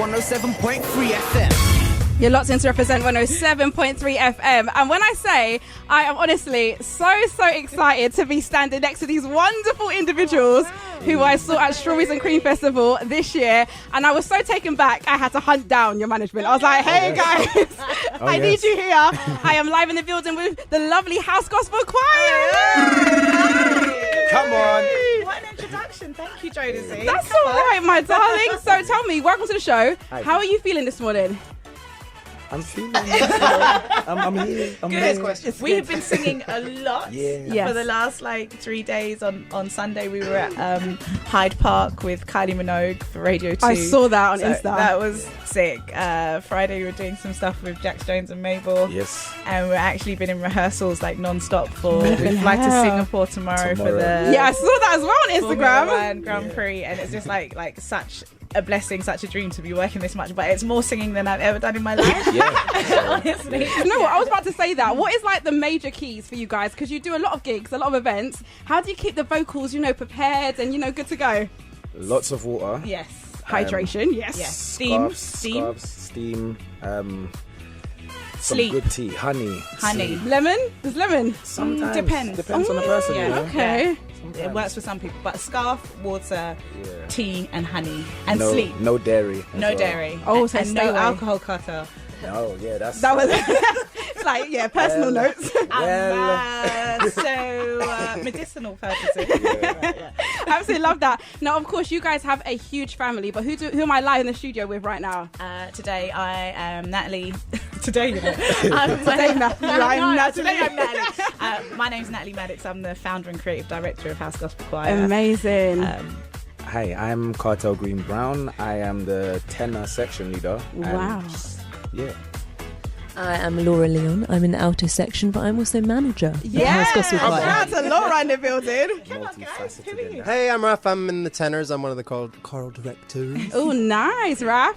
107.3 FM. You're locked into Represent 107.3 FM. And when I say I am honestly so excited to be standing next to these wonderful individuals who I saw at Strawberries and Cream Festival this year. And I was so taken back, I had to hunt down your management. I was like, hey guys, I need you here. I am live in the building with the lovely House Gospel Choir. Come on. What an introduction. Thank you, Jodeci. That's all right, my darling. So tell me, welcome to the show. Hi. How are you feeling this morning? I'm feeling I'm here. Good. We have been singing a lot Yes. for the last 3 days. On Sunday, we were at Hyde Park with Kylie Minogue for Radio 2. I saw that on Insta. That was sick. Friday, we were doing some stuff with Jax Jones and Mabel. Yes. And we've actually been in rehearsals non-stop for we fly to Singapore tomorrow for the Yeah, I saw that as well on Instagram. Formula One Grand Prix, and it's just like such a blessing, such a dream to be working this much, but it's more singing than I've ever done in my life. Honestly. You know what? I was about to say that. What is the major keys for you guys? Because you do a lot of gigs, a lot of events. How do you keep the vocals, prepared and, good to go? Lots of water. Yes. Hydration, yes. Steam. Steam. Some Sleep. good tea. Honey. Honey. Lemon? There's lemon. Sometimes. Depends on the person. Yeah. You know? Okay. It works for some people, but scarf, water, tea, and honey, and sleep. No dairy. No dairy. Oh, so and stay no away. alcohol cutter. Oh, yeah, that's... That was it's personal notes. Medicinal purposes. Absolutely love that. Now, of course, you guys have a huge family, but who am I live in the studio with right now? Today I am Natalie. Today, Today I'm Natalie. My name's Natalie Maddox. I'm the founder and creative director of House Gospel Choir. Amazing. Hi, I'm Cartel Green Brown. I am the tenor section leader. Wow. Yeah. I am Laura Leon. I'm in the alto section, but I'm also manager at Yeah, House Gospel Choir. shout out to Laura in the building. Multifaceted in that. Hey, I'm Raf. I'm in the tenors. I'm one of the choral directors. Oh, nice, Raph.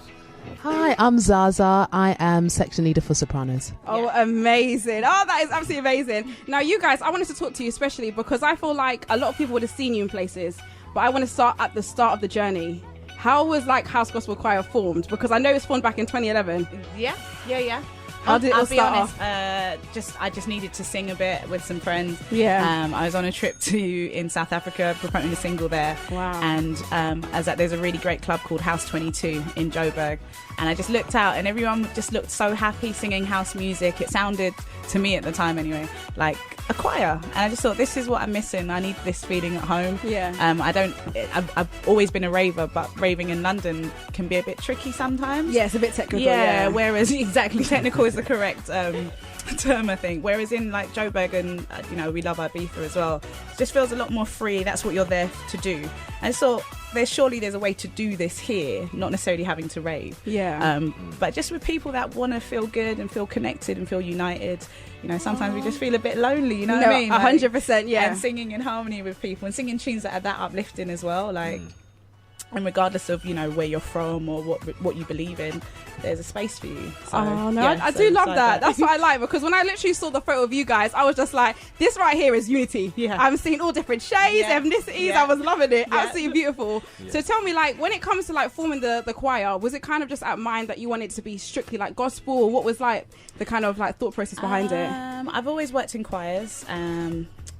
Hi, I'm Zaza. I am section leader for sopranos. Oh, amazing. Oh, that is absolutely amazing. Now, you guys, I wanted to talk to you especially because I feel like a lot of people would have seen you in places, but I want to start at the start of the journey. How was House Gospel Choir formed? Because I know it was formed back in 2011. Yeah. How did it all I'll be start honest, off? I just needed to sing a bit with some friends. Yeah. I was on a trip in South Africa promoting a single there. Wow. And there's a really great club called House 22 in Joburg. And I just looked out and everyone just looked so happy singing house music. It sounded, to me at the time anyway, like a choir. And I just thought, this is what I'm missing. I need this feeling at home. Yeah. I've always been a raver, but raving in London can be a bit tricky sometimes. Yeah, it's a bit technical. Yeah, whereas exactly technical is the correct term, I think. Whereas in Joburg and we love Ibiza as well, it just feels a lot more free. That's what you're there to do. And so there's a way to do this here, not necessarily having to rave. Yeah. But just with people that want to feel good and feel connected and feel united. Sometimes we just feel a bit lonely. You know what I mean? 100%. Yeah. And singing in harmony with people and singing tunes that are that uplifting as well. And regardless of where you're from or what you believe in, there's a space for you. So, I do love that. That's what I like, because when I literally saw the photo of you guys, I was just like, this right here is unity. Yeah. I'm seeing all different shades, ethnicities. I was loving it. Yeah. Absolutely beautiful. Yeah. So tell me, when it comes to forming the choir, was it kind of just at mind that you wanted to be strictly gospel, or what was the kind of thought process behind it? I've always worked in choirs.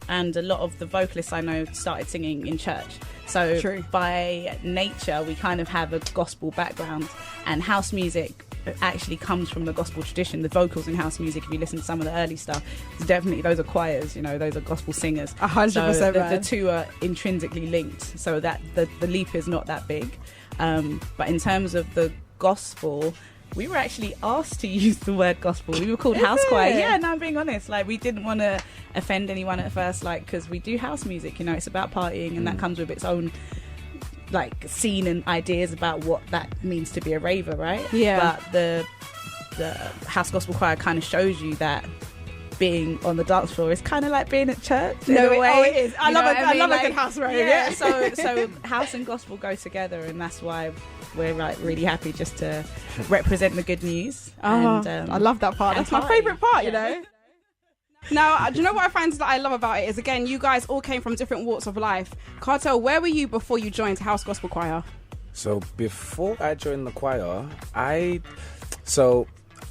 And a lot of the vocalists I know started singing in church. So True. By nature, we kind of have a gospel background, and house music actually comes from the gospel tradition. The vocals in house music, if you listen to some of the early stuff, it's definitely, those are choirs, those are gospel singers. 100%. So the two are intrinsically linked, so that the leap is not that big. But in terms of the gospel, we were actually asked to use the word gospel. We were called house choir. Yeah, no, I'm being honest. We didn't want to offend anyone at first, because we do house music. It's about partying, and that comes with its own scene and ideas about what that means to be a raver, right? Yeah. But the house gospel choir kind of shows you that being on the dance floor is kind of like being at church. No in a way. way. It is. I love a a good house rave. Yeah. So house and gospel go together, and that's why we're really happy just to represent the good news. And, I love that part. That's my favourite part, Now, do you know what I find that I love about it is, again, you guys all came from different walks of life. Cartel, where were you before you joined House Gospel Choir? So before I joined the choir, I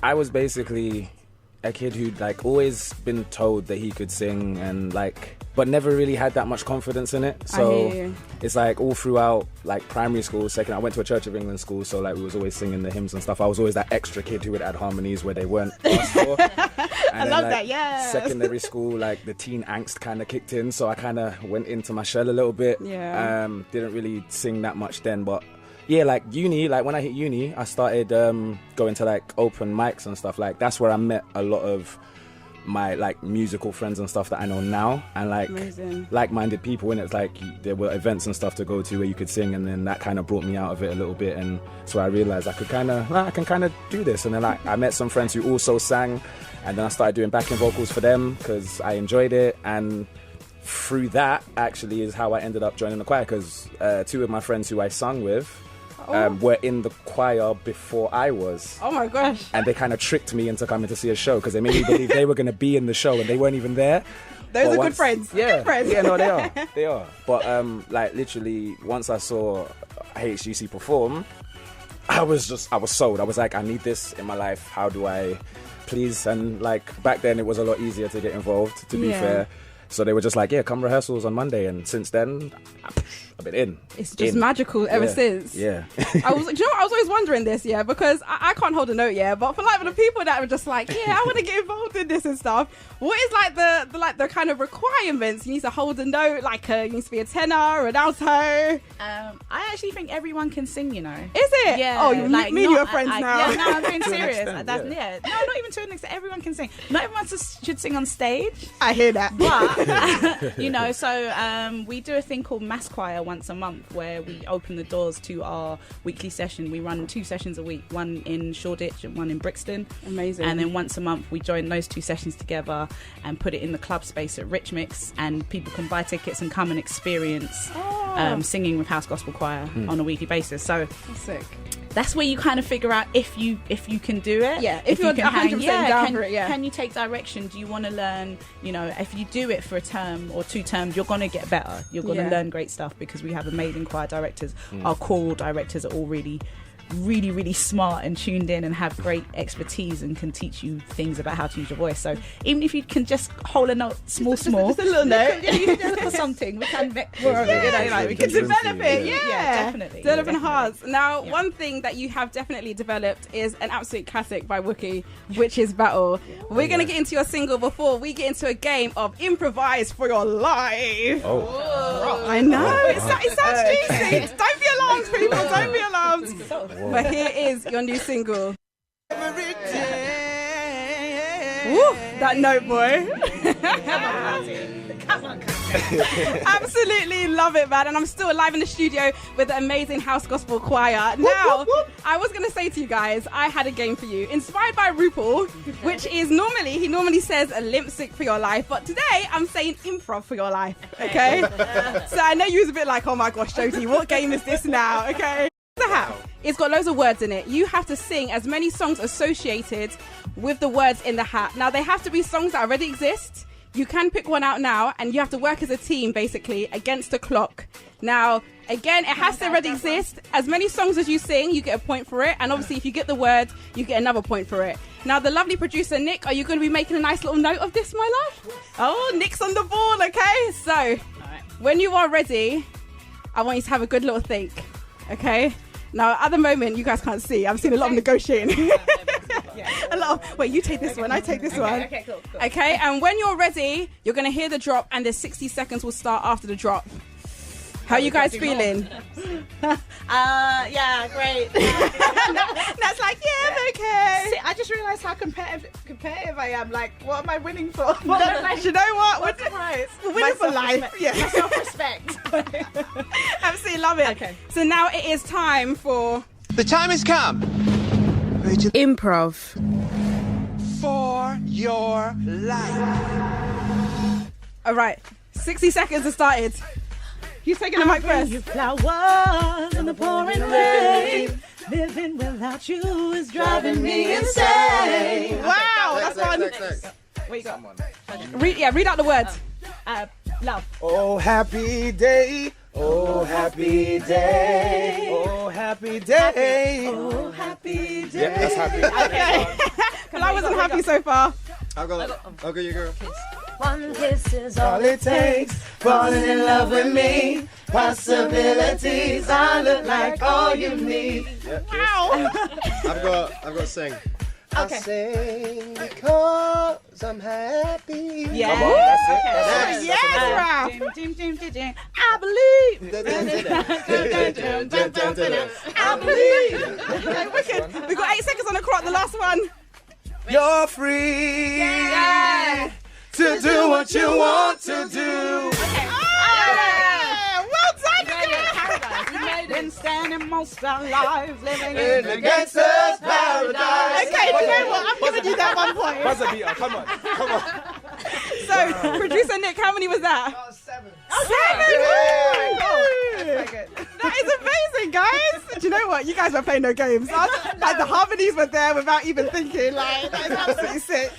was basically a kid who'd like always been told that he could sing and like, but never really had that much confidence in it. So it's like all throughout like primary school, I went to a Church of England school, so like we was always singing the hymns and stuff. I was always that extra kid who would add harmonies where they weren't asked for. I love that, yeah. Secondary school, like the teen angst kind of kicked in, so I kind of went into my shell a little bit. Yeah. Didn't really sing that much then, but yeah, like uni, like when I hit uni, I started going to like open mics and stuff. Like that's where I met a lot of my like musical friends and stuff that I know now, and like like-minded people. And it's like there were events and stuff to go to where you could sing, and then that kind of brought me out of it a little bit. And so I realized I can kind of do this. And then like I met some friends who also sang, and then I started doing backing vocals for them because I enjoyed it. And through that actually is how I ended up joining the choir, because two of my friends who I sung with were in the choir before I was. Oh my gosh. And they kind of tricked me into coming to see a show because they made me believe they were going to be in the show and they weren't even there. Those are good friends. Yeah, good friends. Yeah, no, they are. But like literally once I saw HGC perform, I was sold. I was like, I need this in my life. How do I please? And like back then it was a lot easier to get involved, to be fair. So they were just like, yeah, come rehearsals on Monday. And since then, I've been in. It's just magical ever since. Yeah. I was always wondering this, because I can't hold a note, but for like the people that are just like, I want to get involved in this and stuff. What is like the kind of requirements? You need to hold a note, like you need to be a tenor or an alto. I actually think everyone can sing, Is it? Yeah. Oh, you like, me and you are friends now. Yeah, no, I'm being serious. No, not even to an extent. Everyone can sing. Not everyone should sing on stage. I hear that. But so we do a thing called Mass Choir once a month where we open the doors to our weekly session. We run 2 sessions a week, one in Shoreditch and one in Brixton. Amazing. And then once a month we join those 2 sessions together and put it in the club space at Rich Mix, and people can buy tickets and come and experience singing with House Gospel Choir on a weekly basis. So that's sick. That's where you kind of figure out if you can do it. Yeah, if you're 100% down for it, Can you take direction? Do you want to learn, if you do it for a term or 2 terms, you're going to get better. You're going to learn great stuff because we have amazing choir directors. Our choral directors are all really, really, really smart and tuned in and have great expertise and can teach you things about how to use your voice. So even if you can just hold a note, small, just a little note, you can just something. We can make more of it. We can develop it. Yeah, definitely. Develop and enhance. Now, one thing that you have definitely developed is an absolute classic by Wookie, which is Battle. We're going to get into your single before we get into a game of Improvise for Your Life. I know. It sounds juicy. Don't be alarmed, people. Don't be alarmed. But here is your new single. Every day. Woo, that note, boy. Come on. Absolutely love it, man. And I'm still live in the studio with the amazing House Gospel Choir. Now, I was going to say to you guys, I had a game for you. Inspired by RuPaul, which is he normally says a limp sync for your life. But today, I'm saying improv for your life. Okay? So I know you was a bit like, oh my gosh, Jodie, what game is this now? Okay? The hat. It's got loads of words in it. You have to sing as many songs associated with the words in the hat. Now, they have to be songs that already exist. You can pick one out now, and you have to work as a team, basically, against the clock. Now, again, it has to already exist. As many songs as you sing, you get a point for it. And obviously, if you get the word, you get another point for it. Now, the lovely producer, Nick, are you going to be making a nice little note of this, my love? Oh, Nick's on the ball, okay? So, when you are ready, I want you to have a good little think, okay? Now, at the moment, you guys can't see. I've seen a lot of negotiating. A lot of, wait, you take this one, I take this one. Okay, cool. Okay, and when you're ready, you're going to hear the drop, and the 60 seconds will start after the drop. How are you guys feeling? Yeah, great. That's like, I'm okay. See, I just realised how competitive I am. Like, what am I winning for? You know what? What's the prize? We're winning for life. Yeah. My self-respect. Absolutely love it. Okay. So now it is time for... The time has come. Improv. For your life. All right, 60 seconds have started. Who's taking the mic first? Flowers in the pouring rain. Living without you is driving me insane. Wow, that's one. What you got? Read out the words. Love. Oh, happy day, Oh, happy day. Oh, happy day. Oh, happy day. Yeah, that's happy. Okay. Well, I wasn't happy so far. I'll go. You go. One kiss is All it takes, falling in love with me. Possibilities, I look like all you need. Wow. I've got to sing. Okay. I sing because I'm happy. Yeah. Come on, that's it. Yes, Ralph. I believe. I believe. Okay, wicked. We got 8 seconds on the clock. The last one. You're free to do what you want to do. Well done, Been standing most our lives living In the gangster's paradise. Okay, do you know what? I'm giving you that 1 point. Buzzer beater, come on. So, producer Nick, how many was that? 7. 7! That is amazing, guys. Do you know what? You guys were playing no games. Like, the harmonies were there without even thinking. Like, that is absolutely sick.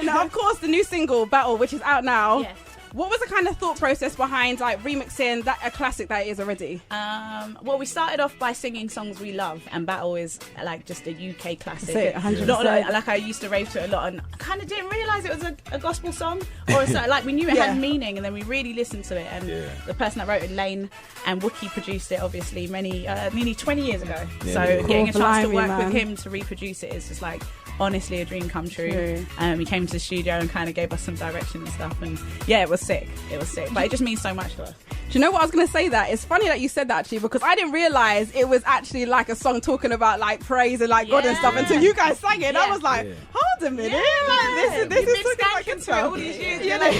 Now, of course, the new single, Battle, which is out now. Yes. What was the kind of thought process behind like remixing a classic that it is already? Well, we started off by singing songs we love, and Battle is like just a UK classic. That's it, 100%. Not like I used to rave to it a lot, and I kind of didn't realise it was a gospel song, or so, like we knew it had meaning, and then we really listened to it. And the person that wrote it, Lane, and Wookie produced it, obviously nearly 20 years ago. So getting a chance to work with him to reproduce it is just like honestly a dream come true. He came to the studio and kind of gave us some direction and stuff, and yeah, it was sick, but it just means so much to us. Do you know what I was going to say? That it's funny that you said that, actually, because I didn't realise it was actually like a song talking about like praise and like God and stuff until you guys sang it. And I was like, hold a minute, like this is talking about good stuff. all these years. You know,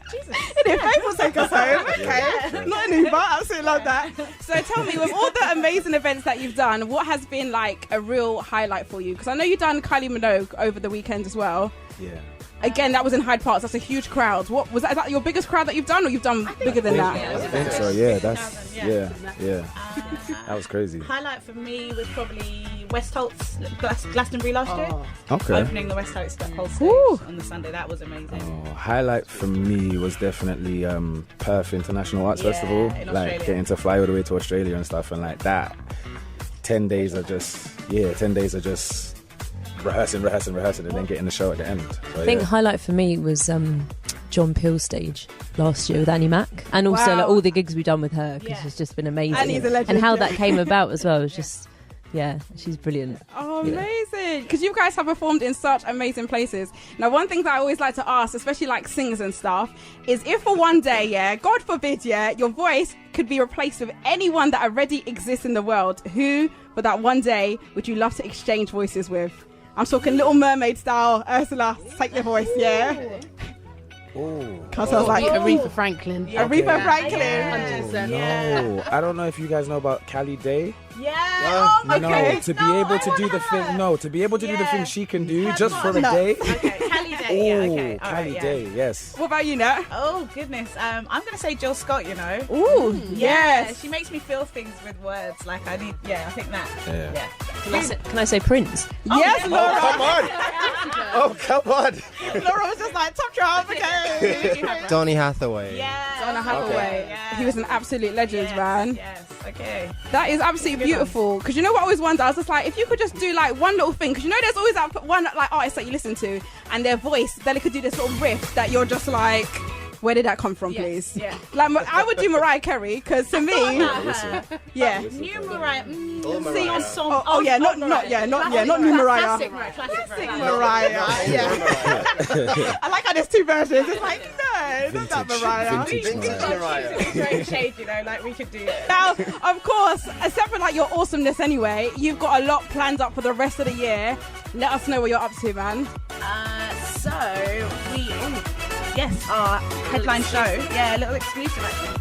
Jesus. Faith will take us home. Okay, not an Uber. Absolutely love that. So tell me, with all the amazing events that you've done, what has been like a real highlight for you? Because I know you've done Kylie Minogue over the weekend as well. Yeah. Again, that was in Hyde Park. That's a huge crowd. What was that? Is that your biggest crowd that you've done, or you've done bigger than that? I think so. Yeah, that's that was crazy. Highlight for me was probably West Holt's Glastonbury last year. Okay. Opening the West Holt's stage on the Sunday. That was amazing. Highlight for me was definitely Perth International Arts Festival. in Like Australia. getting to fly all the way to Australia and stuff, and like that. 10 days are just rehearsing, and then getting the show at the end. So, I think highlight for me was John Peel's stage last year with Annie Mac, and also like all the gigs we've done with her, because it's just been amazing. Annie's a legend. And how that came about as well was just, she's brilliant. Oh, amazing. Because you guys have performed in such amazing places. Now, one thing that I always like to ask, especially like singers and stuff, is if for one day, God forbid, your voice could be replaced with anyone that already exists in the world, who, for that one day, would you love to exchange voices with? I'm talking Little Mermaid style. Ursula, take the voice, Because I was like, Aretha Franklin. Aretha Franklin. 100%. No, I don't know if you guys know about Callie Day. Yeah. No, to be able to do the thing. No, to be able to do the thing she can do just for a day. Okay, Callie Day. Yeah, okay. All right, Callie Day. Yes. What about you, Nat? Oh goodness, I'm gonna say Jill Scott. You know. Ooh, Yeah, yes. she makes me feel things with words. Like I think that. Yeah. Can I say Prince? Yes, Laura. Come on. Oh, come on. Laura was just like, top trump, okay. Donny Hathaway. Yeah. Donna Hathaway. Yeah. He was an absolute legend, man. Yes. Okay. That is absolutely beautiful. Because you know what I always wonder? I was just like, if you could just do like one little thing, because you know there's always that one like artist that you listen to, and their voice, then they could do this little riff that you're just like, where did that come from, please? Yeah. Like I would do Mariah Carey, because to me, yeah. New Mariah. Old Sing Mariah. a song. Oh yeah, not new Mariah. Classic Mariah. Mariah, yeah. I like how there's two versions. It's like, no, not that Mariah. Vintage Mariah. Great shade, you know, like we could do it. Now, of course, except for like your awesomeness anyway, you've got a lot planned up for the rest of the year. Let us know what you're up to, man. Yes, our headline show. Yeah, a little exclusive actually.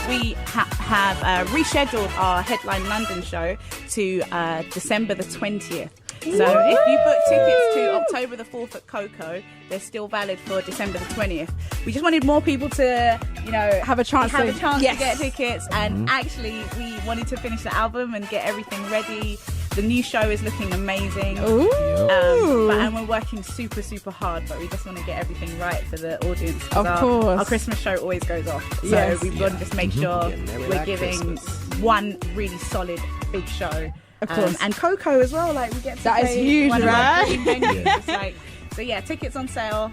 We have rescheduled our headline London show to December the 20th. So if you book tickets to October the 4th at Coco, they're still valid for December the 20th. We just wanted more people to, Have a chance to Yes. get tickets. And actually, we wanted to finish the album and get everything ready The new show is looking amazing. Ooh. And we're working super, super hard, but we just want to get everything right for the audience. Of course. Our Christmas show always goes off. So Yes. we've got to just make sure Merry we're like giving Christmas. one really solid big show. Of course. And Coco as well. Like we get to That is play huge, one of our right? dream venues. It's like, so yeah, tickets on sale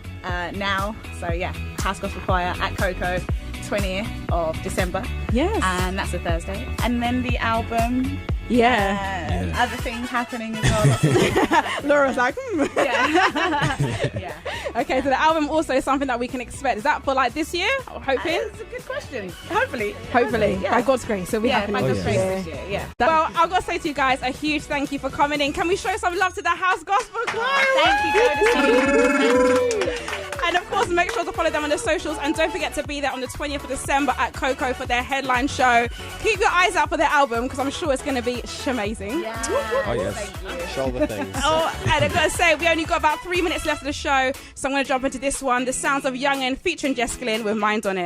now. So yeah, House Gospel Choir at Coco, 20th of December. Yes. And that's a Thursday. And then the album. Yeah. Other things happening as well. Laura's like, Yeah. Yeah. Okay, so the album also is something that we can expect. Is that for like this year? Hoping? That's a good question. Hopefully. Hopefully. Yeah. By God's grace. It'll be Yeah, happening by God's this grace year. this year. Yeah. Well, I've got to say to you guys a huge thank you for coming in. Can we show some love to the House Gospel Choir? Thank you, Jodeci. And of course, make sure to follow them on the socials. And don't forget to be there on the 20th of December at Coco for their headline show. Keep your eyes out for their album because I'm sure it's going to be amazing. Yeah. Oh, yes. Thank you. Shoulder things. Oh, and I've got to say, we only got about 3 minutes left of the show. So I'm going to jump into this one. The sounds of Young'un featuring Jessica Lynn with Mind on It.